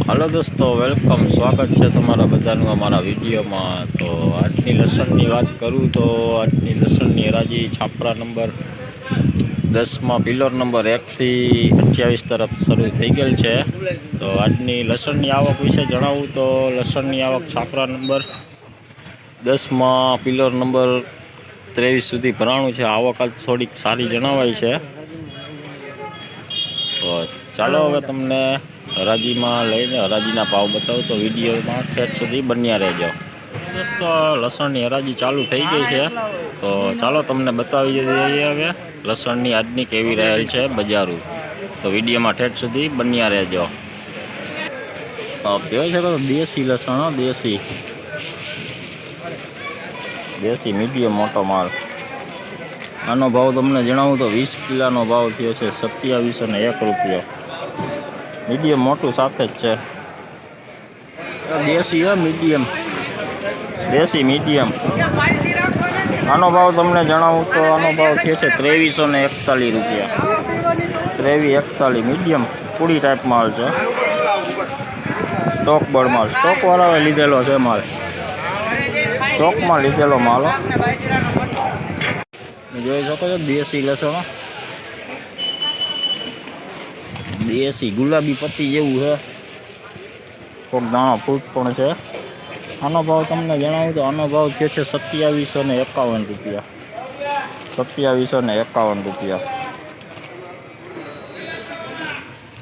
Hello दोस्तों, welcome स्वागत है तमारा बधाનું અમારા વિડીયોમાં। તો આજની લસણની વાત કરું તો આજની લસણની હરાજી છાપરા નંબર 10માં પિલર નંબર 1 થી 28 તરફ શરૂ થઈ ગયેલ છે। તો આજની લસણની આવક વિશે જણાવું તો લસણની આવક છાપરા નંબર 10માં પિલર નંબર 23 સુધી ભરાણું છે। આવક આજ થોડીક સારી જણાવાય છે। તો ચાલો હવે તમને હરાજીમાં લઈને હરાજીના ભાવ બતાવું તો વિડીયોમાં ઠેઠ સુધી બન્યા રહેજો। દોસ્તો લસણની હરાજી ચાલુ થઈ ગઈ છે, તો ચાલો તમને બતાવી દઈએ હવે લસણની આજની કેવી રહેલ છે બજારો। તો વિડીયોમાં ઠેઠ સુધી બન્યા રહેજો। જોઈ શકો તો દેશી લસણ, દેશી મીડિયમ મોટો માલ। આનો ભાવ તમને જણાવું તો 20 કિલોનો ભાવ થયો છે 2701 રૂપિયા। મીડિયમ મોટું સાથે જ છે, દેશી મીડિયમ, દેશી મીડિયમ। આનો ભાવ તમને જણાવું તો આનો ભાવ થયો છે 2341 રૂપિયા। 2341 મીડિયમ પૂરી ટાઈપ માલ છે, સ્ટોક બળ માલ, સ્ટોકવાળાએ લીધેલો છે માલ, સ્ટોકમાં લીધેલો માલ। જોઈ શકો છો દેશી લસણ, દેશી ગુલાબી પત્તી જેવું છે, કોક દાણો ફૂટ પણ છે। આનો ભાવ તમને જણાવું તો આનો ભાવ થયો છે 2751 રૂપિયા। 2751 રૂપિયા।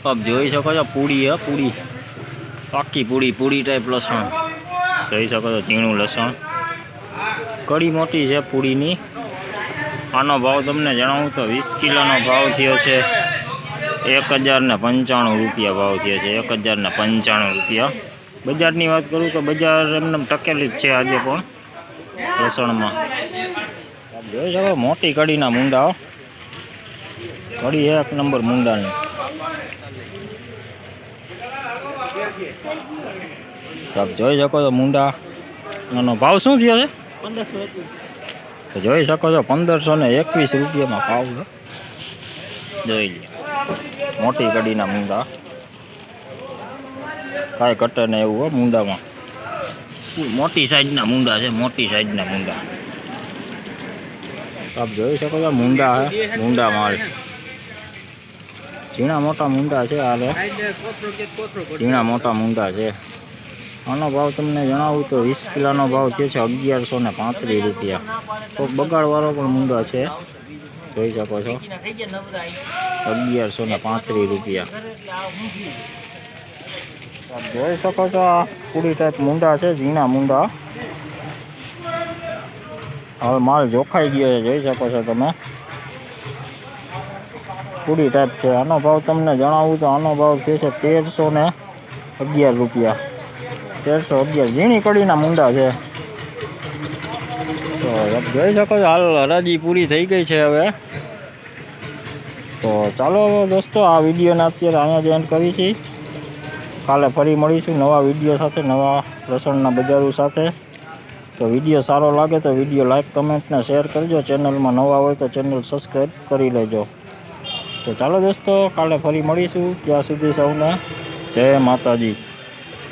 આપ જોઈ શકો છો પૂડી હે, પૂડી પાકી પૂડી, પૂડી ટાઈપ લસણ જોઈ શકો છો। ઝીણું લસણ, કડી મોટી છે પૂડીની। આનો ભાવ તમને જણાવું તો 20 કિલોનો ભાવ થયો છે 1095 રૂપિયા ભાવ થયો છે, 1095 રૂપિયા। બજારની વાત કરું તો બજાર એમને ટકેલી જ છે આજે પણ લસણમાં। જોઈ શકો મોટી કડીના મૂંડા, કડી એક નંબર મૂંડાની। આપ જોઈ શકો છો મૂંડા, આનો ભાવ શું થયો છે 1521। તો જોઈ શકો છો 1521 રૂપિયામાં ભાવ છે, જોઈ લો મોટી કડીના મૂંડા, કાંઈ ઘટે ને એવું હો મૂંડામાં। મોટી સાઈઝના મૂંડા છે, મોટી સાઈઝના મૂંડા। આપ જોઈ શકો છો મૂંડા હે, મૂંડા માલ, ઝીણા મોટા મૂંડા છે હાલે, ઝીણા મોટા મૂંડા છે। આનો ભાવ તમને જણાવું તો 20 કિલોનો ભાવ થયો છે 1135 રૂપિયા। કોઈક બગાડવાળો પણ મૂંડા છે, જોઈ શકો છો 1135 રૂપિયા। જોઈ શકો છો આ પૂરી ટાઈપ મૂંડા છે, ઝીણા મૂંડા। હવે માલ જોખાઈ ગયો છે, જોઈ શકો છો તમે, પૂરી ટાઈપ છે। આનો ભાવ તમને જણાવું તો આનો ભાવ થયો છે 1311 રૂપિયા। 1311 ઝીણી કડીના મૂંડા છે। તો જોઈ શકો છો હાલ હરાજી પૂરી થઈ ગઈ છે હવે। તો ચાલો દોસ્તો આ વિડીયોને અત્યારે અહીંયા જ એન્ડ કરી છીએ। કાલે ફરી મળીશું નવા વિડીયો સાથે, નવા લસણના બજારો સાથે। તો વિડીયો સારો લાગે તો વિડીયો લાઈક, કમેન્ટ ને શેર કરજો। ચેનલમાં નવા હોય તો ચેનલ સબસ્ક્રાઈબ કરી લેજો। તો ચાલો દોસ્તો કાલે ફરી મળીશું, ત્યાં સુધી સૌને જય માતાજી।